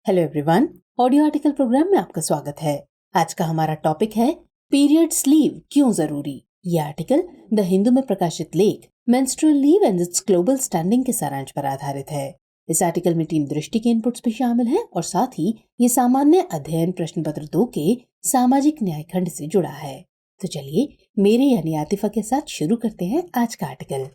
Hello everyone, audio article program में आपका स्वागत है। आज का हमारा टॉपिक है पीरियड्स लीव क्यों जरूरी। ये आर्टिकल द हिंदू में प्रकाशित लेख menstrual leave and it's global standing के सारांश पर आधारित है। इस आर्टिकल में टीम दृष्टि के इनपुट्स भी शामिल हैं और साथ ही ये सामान्य अध्ययन प्रश्न पत्र 2 के सामाजिक न्याय खंड से जुड़ा है। तो चलिए मेरे यानी आतिफा के साथ शुरू करते हैं आज का आर्टिकल।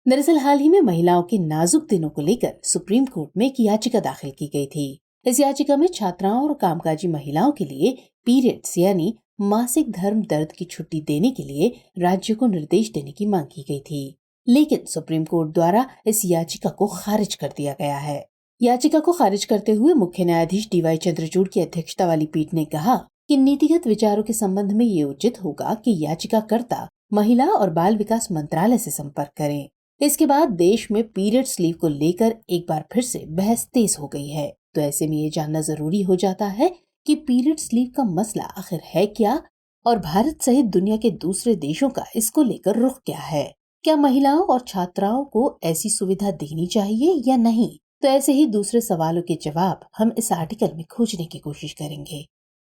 दरअसल हाल ही में महिलाओं के नाजुक दिनों को लेकर सुप्रीम कोर्ट में एक याचिका दाखिल की गई थी। इस याचिका में छात्राओं और कामकाजी महिलाओं के लिए पीरियड्स यानी मासिक धर्म दर्द की छुट्टी देने के लिए राज्य को निर्देश देने की मांग की गई थी, लेकिन सुप्रीम कोर्ट द्वारा इस याचिका को खारिज कर दिया गया है। याचिका को खारिज करते हुए मुख्य न्यायाधीश DY चंद्रचूड़ की अध्यक्षता वाली पीठ ने कहा कि नीतिगत विचारों के संबंध में ये उचित होगा कि याचिकाकर्ता महिला और बाल विकास मंत्रालय से संपर्क करें। इसके बाद देश में पीरियड्स लीव को लेकर एक बार फिर से बहस तेज हो गई है। तो ऐसे में ये जानना जरूरी हो जाता है कि पीरियड्स लीव का मसला आखिर है क्या और भारत सहित दुनिया के दूसरे देशों का इसको लेकर रुख क्या है। क्या महिलाओं और छात्राओं को ऐसी सुविधा देनी चाहिए या नहीं? तो ऐसे ही दूसरे सवालों के जवाब हम इस आर्टिकल में खोजने की कोशिश करेंगे।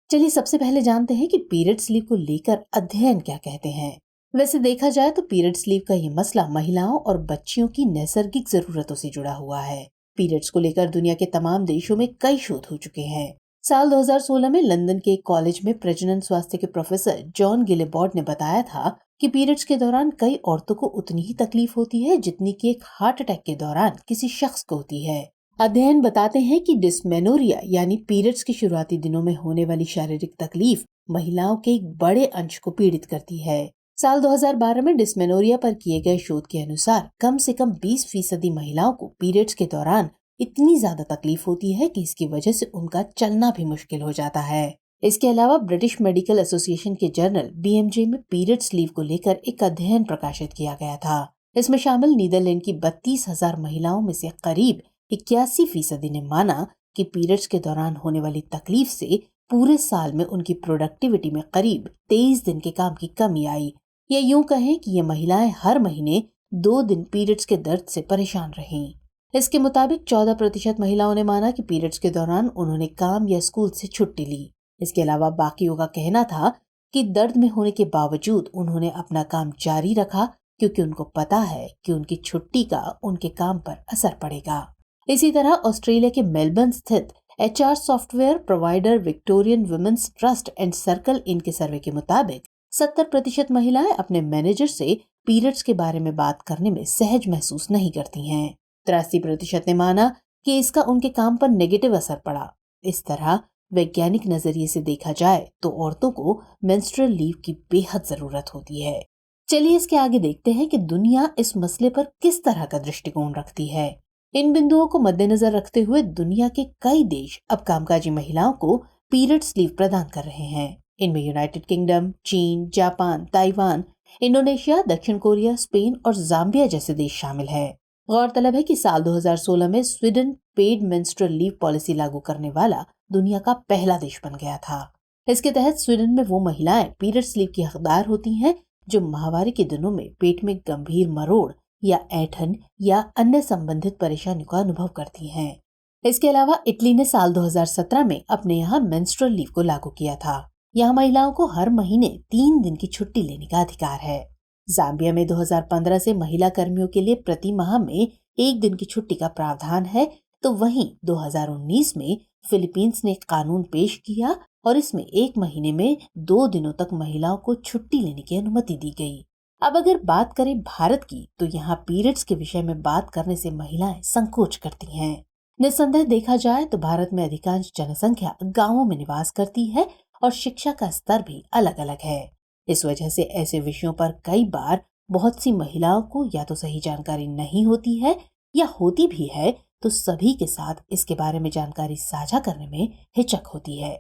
चलिए सबसे पहले जानते हैं कि पीरियड्स लीव को लेकर अध्ययन क्या कहते हैं। वैसे देखा जाए तो पीरियड्स लीव का ये मसला महिलाओं और बच्चियों की नैसर्गिक जरूरतों से जुड़ा हुआ है। पीरियड्स को लेकर दुनिया के तमाम देशों में कई शोध हो चुके हैं। साल 2016 में लंदन के एक कॉलेज में प्रजनन स्वास्थ्य के प्रोफेसर जॉन गिलेबॉर्ड ने बताया था कि पीरियड्स के दौरान कई औरतों को उतनी ही तकलीफ होती है जितनी कि एक हार्ट अटैक के दौरान किसी शख्स को होती है। अध्ययन बताते हैं कि डिस्मेनोरिया यानी पीरियड्स के शुरुआती दिनों में होने वाली शारीरिक तकलीफ महिलाओं के एक बड़े अंश को पीड़ित करती है। साल 2012 में डिस्मेनोरिया पर किए गए शोध के अनुसार कम से कम 20% महिलाओं को पीरियड्स के दौरान इतनी ज्यादा तकलीफ होती है कि इसकी वजह से उनका चलना भी मुश्किल हो जाता है। इसके अलावा ब्रिटिश मेडिकल एसोसिएशन के जर्नल BMJ में पीरियड्स लीव को लेकर एक अध्ययन प्रकाशित किया गया था। इसमें शामिल नीदरलैंड की 32,000 महिलाओं में से करीब 81% ने माना कि पीरियड्स के दौरान होने वाली तकलीफ से पूरे साल में उनकी प्रोडक्टिविटी में करीब 23 दिन के काम की कमी आई। या यूं कहें कि ये महिलाएं हर महीने 2 दिन पीरियड्स के दर्द से परेशान रहीं। इसके मुताबिक 14% महिलाओं ने माना कि पीरियड्स के दौरान उन्होंने काम या स्कूल से छुट्टी ली। इसके अलावा बाकियों का कहना था कि दर्द में होने के बावजूद उन्होंने अपना काम जारी रखा क्योंकि उनको पता है कि उनकी छुट्टी का उनके काम पर असर पड़ेगा। इसी तरह ऑस्ट्रेलिया के मेलबर्न स्थित HR software provider Victorian women's trust and Circle In के सर्वे के मुताबिक 70% महिलाएं अपने मैनेजर से पीरियड्स के बारे में बात करने में सहज महसूस नहीं करती हैं। 83% ने माना कि इसका उनके काम पर नेगेटिव असर पड़ा। इस तरह वैज्ञानिक नजरिए से देखा जाए तो औरतों को मेंस्ट्रुअल लीव की बेहद जरूरत होती है। चलिए इसके आगे देखते हैं कि दुनिया इस मसले पर किस तरह का दृष्टिकोण रखती है। इन बिंदुओं को मद्देनजर रखते हुए दुनिया के कई देश अब कामकाजी महिलाओं को पीरियड्स लीव प्रदान कर रहे हैं। इनमें यूनाइटेड किंगडम, चीन, जापान, ताइवान, इंडोनेशिया, दक्षिण कोरिया, स्पेन और जाम्बिया जैसे देश शामिल है। गौरतलब है कि साल 2016 में Sweden paid menstrual leave policy लागू करने वाला दुनिया का पहला देश बन गया था। इसके तहत स्वीडन में वो महिलाएं पीरियड्स लीव की हकदार होती हैं जो माहवारी के दिनों में पेट में गंभीर मरोड़ या ऐंठन या अन्य संबंधित परेशानियों का अनुभव करती हैं। इसके अलावा इटली ने साल 2017 में अपने यहाँ मेंस्ट्रुअल लीव को लागू किया था। यहाँ महिलाओं को हर महीने 3 दिन की छुट्टी लेने का अधिकार है। जाम्बिया में 2015 से महिला कर्मियों के लिए प्रति माह में 1 दिन की छुट्टी का प्रावधान है, तो वहीं 2019 में फिलीपींस ने कानून पेश किया और इसमें 1 महीने में 2 दिनों तक महिलाओं को छुट्टी लेने की अनुमति दी गई। अब अगर बात करें भारत की, तो यहाँ पीरियड्स के विषय में बात करने से महिलाएं संकोच करती हैं। निस्संदेह देखा जाए तो भारत में अधिकांश जनसंख्या गाँवों में निवास करती है और शिक्षा का स्तर भी अलग अलग है। इस वजह से ऐसे विषयों पर कई बार बहुत सी महिलाओं को या तो सही जानकारी नहीं होती है या होती भी है तो सभी के साथ इसके बारे में जानकारी साझा करने में हिचक होती है।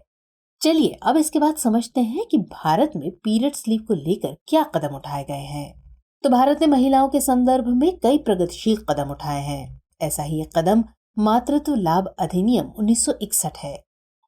चलिए अब इसके बाद समझते हैं कि भारत में पीरियड्स लीव को लेकर क्या कदम उठाए गए हैं। तो भारत ने महिलाओं के संदर्भ में कई प्रगतिशील कदम उठाए हैं। ऐसा ही एक कदम मातृत्व लाभ अधिनियम 1961 है।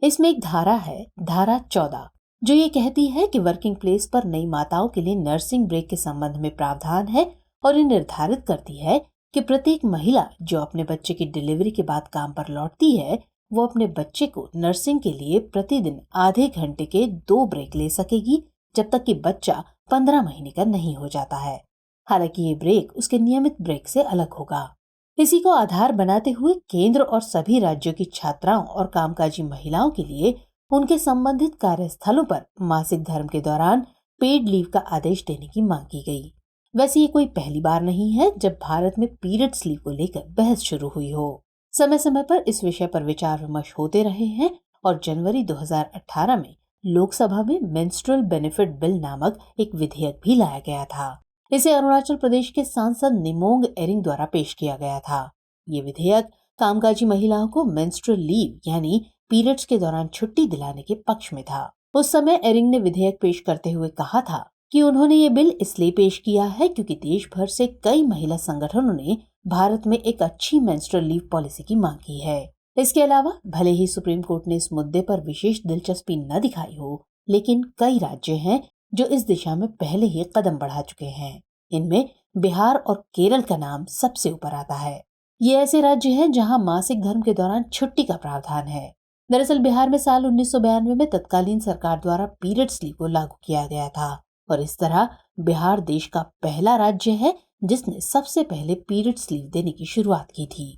इसमें एक धारा है, धारा 14, जो ये कहती है कि वर्किंग प्लेस पर नई माताओं के लिए नर्सिंग ब्रेक के संबंध में प्रावधान है और ये निर्धारित करती है कि प्रत्येक महिला जो अपने बच्चे की डिलीवरी के बाद काम पर लौटती है वो अपने बच्चे को नर्सिंग के लिए प्रतिदिन आधे घंटे के 2 ब्रेक ले सकेगी जब तक कि बच्चा 15 महीने का नहीं हो जाता है। हालांकि ये ब्रेक उसके नियमित ब्रेक से अलग होगा। इसी को आधार बनाते हुए केंद्र और सभी राज्यों की छात्राओं और कामकाजी महिलाओं के लिए उनके संबंधित कार्यस्थलों पर मासिक धर्म के दौरान पेड लीव का आदेश देने की मांग की गई। वैसे ये कोई पहली बार नहीं है जब भारत में पीरियड्स लीव को लेकर बहस शुरू हुई हो। समय समय पर इस विषय पर विचार विमर्श होते रहे हैं और जनवरी 2018 में लोकसभा में मेंस्ट्रुअल बेनिफिट बिल नामक एक विधेयक भी लाया गया था। इसे अरुणाचल प्रदेश के सांसद निमोंग एरिंग द्वारा पेश किया गया था। ये विधेयक कामकाजी महिलाओं को मेंस्ट्रुअल लीव यानी पीरियड्स के दौरान छुट्टी दिलाने के पक्ष में था। उस समय एरिंग ने विधेयक पेश करते हुए कहा था कि उन्होंने ये बिल इसलिए पेश किया है क्योंकि देश भर से कई महिला संगठनों ने भारत में एक अच्छी मेंस्ट्रुअल लीव पॉलिसी की मांग की है। इसके अलावा भले ही सुप्रीम कोर्ट ने इस मुद्दे पर विशेष दिलचस्पी न दिखाई हो, लेकिन कई राज्य हैं जो इस दिशा में पहले ही कदम बढ़ा चुके हैं। इनमें बिहार और केरल का नाम सबसे ऊपर आता है। ये ऐसे राज्य हैं जहां मासिक धर्म के दौरान छुट्टी का प्रावधान है। दरअसल बिहार में साल 1992 में तत्कालीन सरकार द्वारा पीरियड्स लीव को लागू किया गया था और इस तरह बिहार देश का पहला राज्य है जिसने सबसे पहले पीरियड्स लीव देने की शुरुआत की थी।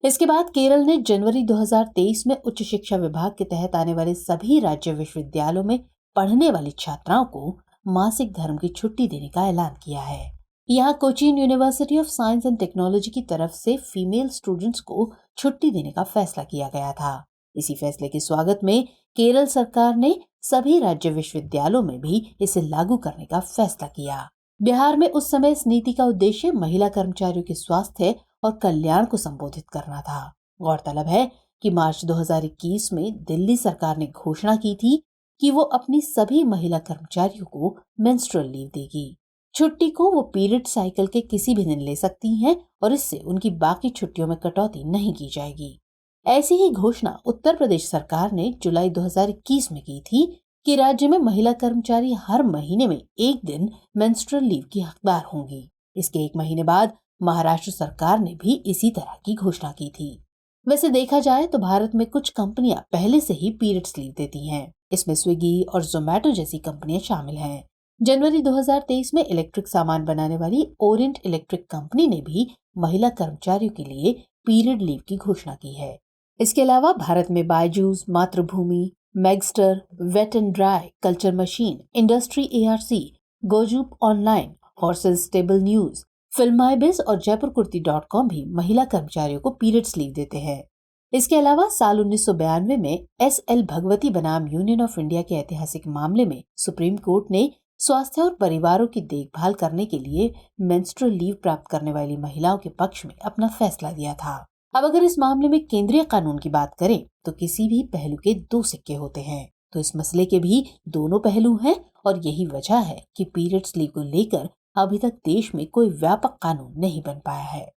इसके बाद केरल ने जनवरी 2023 में उच्च शिक्षा विभाग के तहत आने वाले सभी राज्य विश्वविद्यालयों में पढ़ने वाली छात्राओं को मासिक धर्म की छुट्टी देने का ऐलान किया है। यहाँ Cochin university of science and technology की तरफ से फीमेल स्टूडेंट्स को छुट्टी देने का फैसला किया गया था। इसी फैसले के स्वागत में केरल सरकार ने सभी राज्य विश्वविद्यालयों में भी इसे लागू करने का फैसला किया। बिहार में उस समय इस नीति का उद्देश्य महिला कर्मचारियों के स्वास्थ्य और कल्याण को संबोधित करना था। गौरतलब है कि मार्च 2021 में दिल्ली सरकार ने घोषणा की थी कि वो अपनी सभी महिला कर्मचारियों को मेंस्ट्रुअल लीव देगी। छुट्टी को वो पीरियड साइकिल के किसी भी दिन ले सकती हैं और इससे उनकी बाकी छुट्टियों में कटौती नहीं की जाएगी। ऐसी ही घोषणा उत्तर प्रदेश सरकार ने जुलाई 2021 में की थी कि राज्य में महिला कर्मचारी हर महीने में एक दिन मेंस्ट्रुअल लीव की हकदार होंगी। इसके एक महीने बाद महाराष्ट्र सरकार ने भी इसी तरह की घोषणा की थी। वैसे देखा जाए तो भारत में कुछ कंपनियां पहले से ही पीरियड्स लीव देती हैं। इसमें स्विगी और जोमेटो जैसी कंपनियां शामिल हैं। जनवरी 2023 में इलेक्ट्रिक सामान बनाने वाली ओरिएंट इलेक्ट्रिक कंपनी ने भी महिला कर्मचारियों के लिए पीरियड लीव की घोषणा की है। इसके अलावा भारत में Byju's, Mathrubhumi, Magzter, wet and dry, culture machine, industry ARC, गोजूप ऑनलाइन, हॉर्सेस स्टेबल न्यूज, फिल्माइबिज और जयपुरकुर्ती.com भी महिला कर्मचारियों को पीरियड्स लीव देते हैं। इसके अलावा साल 1992 में SL भगवती बनाम यूनियन ऑफ इंडिया के ऐतिहासिक मामले में सुप्रीम कोर्ट ने स्वास्थ्य और परिवारों की देखभाल करने के लिए मेंस्ट्रुअल लीव प्राप्त करने वाली महिलाओं के पक्ष में अपना फैसला दिया था। अब अगर इस मामले में केंद्रीय कानून की बात करें तो किसी भी पहलू के 2 सिक्के होते हैं, तो इस मसले के भी दोनों पहलू हैं और यही वजह है कि पीरियड्स लीव को लेकर अभी तक देश में कोई व्यापक कानून नहीं बन पाया है।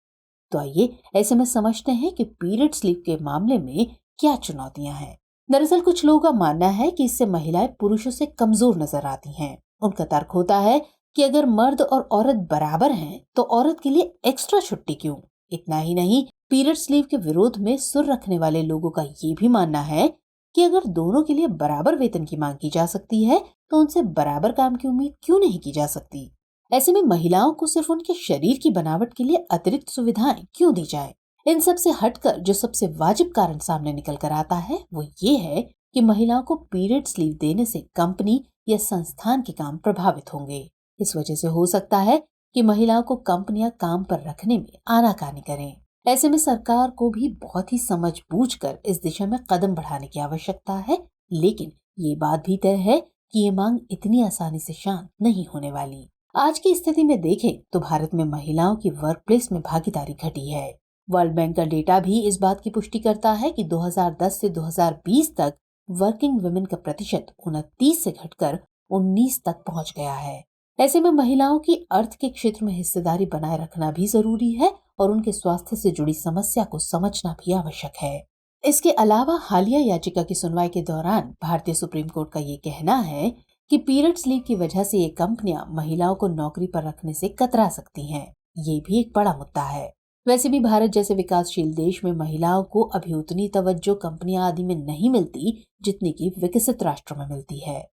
तो आइए ऐसे में समझते हैं कि पीरियड्स लीव के मामले में क्या चुनौतियां हैं। दरअसल कुछ लोगों का मानना है कि इससे महिलाएं पुरुषों से कमजोर नजर आती हैं। उनका तर्क होता है कि अगर मर्द और औरत बराबर हैं तो औरत के लिए एक्स्ट्रा छुट्टी क्यों। इतना ही नहीं, पीरियड्स लीव के विरोध में सुर रखने वाले लोगों का ये भी मानना है कि अगर दोनों के लिए बराबर वेतन की मांग की जा सकती है तो उनसे बराबर काम की उम्मीद क्यों नहीं की जा सकती। ऐसे में महिलाओं को सिर्फ उनके शरीर की बनावट के लिए अतिरिक्त सुविधाएं क्यों दी जाए। इन सब से हटकर जो सबसे वाजिब कारण सामने निकल कर आता है वो ये है कि महिलाओं को पीरियड्स लीव देने से कंपनी या संस्थान के काम प्रभावित होंगे। इस वजह से हो सकता है कि महिलाओं को कंपनियां काम पर रखने में आनाकानी करें। ऐसे में सरकार को भी बहुत ही समझबूझकर इस दिशा में कदम बढ़ाने की आवश्यकता है, लेकिन ये बात भी तय है कि ये मांग इतनी आसानी से शांत नहीं होने वाली। आज की स्थिति में देखें तो भारत में महिलाओं की वर्क प्लेस में भागीदारी घटी है। वर्ल्ड बैंक का डेटा भी इस बात की पुष्टि करता है कि 2010 से 2020 तक वर्किंग वुमेन का प्रतिशत 29 से घटकर 19 तक पहुंच गया है। ऐसे में महिलाओं की अर्थ के क्षेत्र में हिस्सेदारी बनाए रखना भी जरूरी है और उनके स्वास्थ्य से जुड़ी समस्या को समझना भी आवश्यक है। इसके अलावा हालिया याचिका की सुनवाई के दौरान भारतीय सुप्रीम कोर्ट का ये कहना है कि पीरियड्स लीव की वजह से ये कंपनियां महिलाओं को नौकरी पर रखने से कतरा सकती हैं। ये भी एक बड़ा मुद्दा है। वैसे भी भारत जैसे विकासशील देश में महिलाओं को अभी उतनी तवज्जो कंपनियां आदि में नहीं मिलती जितनी की विकसित राष्ट्रों में मिलती है।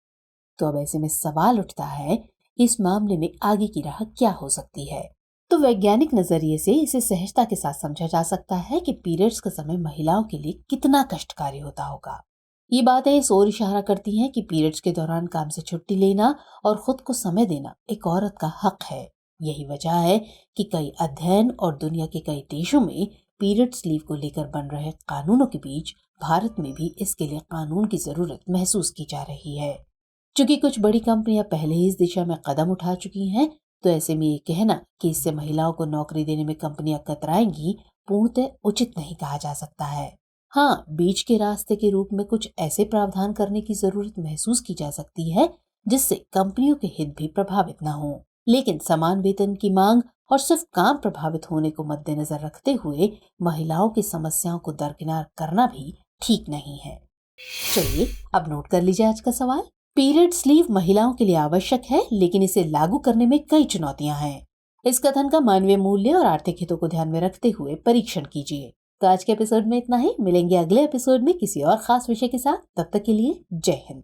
तो अब ऐसे में सवाल उठता है कि इस मामले में आगे की राह क्या हो सकती है। तो वैज्ञानिक नजरिए से इसे सहजता के साथ समझा जा सकता है कि पीरियड्स का समय महिलाओं के लिए कितना कष्टकारी होता होगा। ये बातें इस ओर इशारा करती हैं कि पीरियड्स के दौरान काम से छुट्टी लेना और खुद को समय देना एक औरत का हक है। यही वजह है कि कई अध्ययन और दुनिया के कई देशों में पीरियड्स लीव को लेकर बन रहे कानूनों के बीच भारत में भी इसके लिए कानून की जरूरत महसूस की जा रही है। चूंकि कुछ बड़ी कंपनियां पहले ही इस दिशा में कदम उठा चुकी हैं, तो ऐसे में ये कहना कि इससे महिलाओं को नौकरी देने में कंपनियां कतराएंगी पूर्णतः उचित नहीं कहा जा सकता है। हाँ, बीच के रास्ते के रूप में कुछ ऐसे प्रावधान करने की जरूरत महसूस की जा सकती है जिससे कंपनियों के हित भी प्रभावित न हो। लेकिन समान वेतन की मांग और सिर्फ काम प्रभावित होने को मद्देनजर रखते हुए महिलाओं की समस्याओं को दरकिनार करना भी ठीक नहीं है। चलिए अब नोट कर लीजिए आज का सवाल। पीरियड्स लीव महिलाओं के लिए आवश्यक है, लेकिन इसे लागू करने में कई चुनौतियां हैं। इस कथन का मानवीय मूल्य और आर्थिक हितों को ध्यान में रखते हुए परीक्षण कीजिए। तो आज के एपिसोड में इतना ही। मिलेंगे अगले एपिसोड में किसी और खास विषय के साथ। तब तक के लिए जय हिंद।